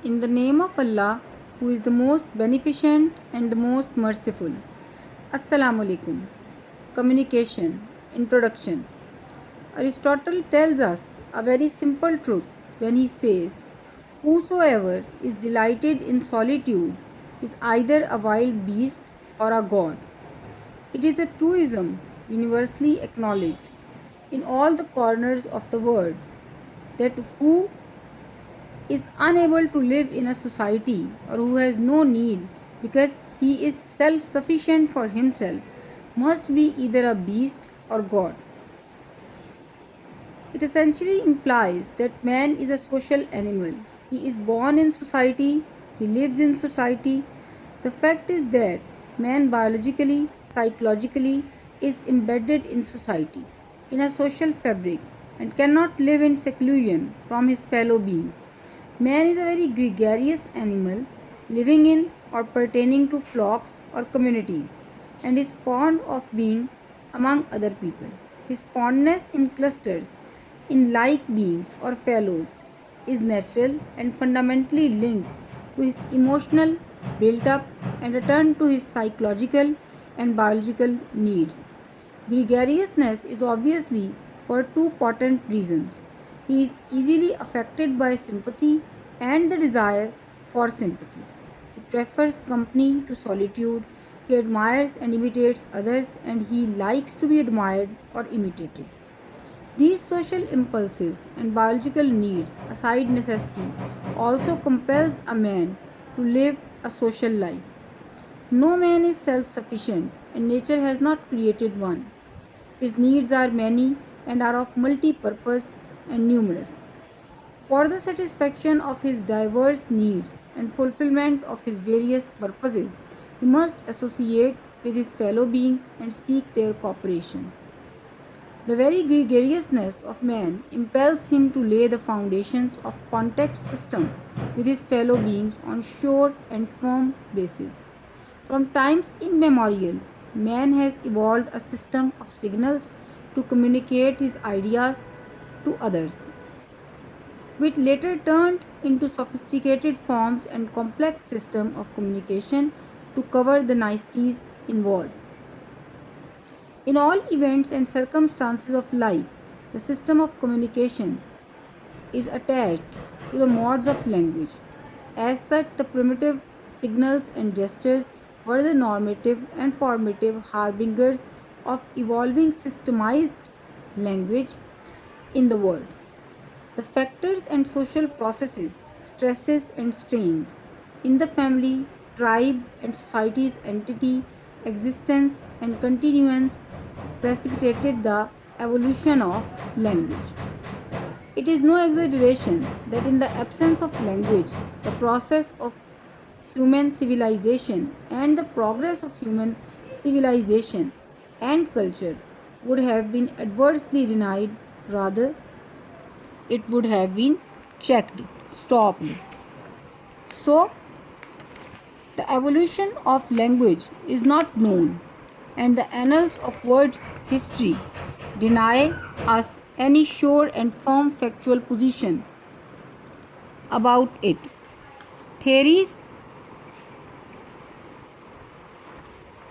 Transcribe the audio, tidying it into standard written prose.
In the name of Allah, who is the most beneficent and the most merciful. Assalamu alaikum. Communication. Introduction. Aristotle tells us a very simple truth when he says, whosoever is delighted in solitude is either a wild beast or a god. It is a truism universally acknowledged in all the corners of the world that who is unable to live in a society or who has no need because he is self sufficient for himself must be either a beast or God. It essentially implies that man is a social animal. He is born in society, he lives in society. The fact is that man biologically, psychologically is embedded in society, in a social fabric, and cannot live in seclusion from his fellow beings. Man is a very gregarious animal living in or pertaining to flocks or communities and is fond of being among other people. His fondness in clusters, in like beings or fellows, is natural and fundamentally linked to his emotional built up and returned to his psychological and biological needs. Gregariousness is obviously for two potent reasons. He is easily affected by sympathy and the desire for sympathy. He prefers company to solitude. He admires and imitates others, and he likes to be admired or imitated. These social impulses and biological needs, aside necessity, also compels a man to live a social life. No man is self sufficient, and nature has not created one. His needs are many and are of multi purpose and numerous. For the satisfaction of his diverse needs and fulfillment of his various purposes, he must associate with his fellow beings and seek their cooperation. The very gregariousness of man impels him to lay the foundations of contact system with his fellow beings on sure and firm basis. From times immemorial, man has evolved a system of signals to communicate his ideas to others, which later turned into sophisticated forms and complex system of communication to cover the niceties involved. In all events and circumstances of life, the system of communication is attached to the modes of language. As such, the primitive signals and gestures were the normative and formative harbingers of evolving systemized language in the world. The factors and social processes, stresses and strains in the family, tribe, and society's entity, existence, and continuance precipitated the evolution of language. It is no exaggeration that in the absence of language, the process of human civilization and the progress of human civilization and culture would have been adversely denied, rather, it would have been checked, stopped. So, the evolution of language is not known, and the annals of world history deny us any sure and firm factual position about it. Theories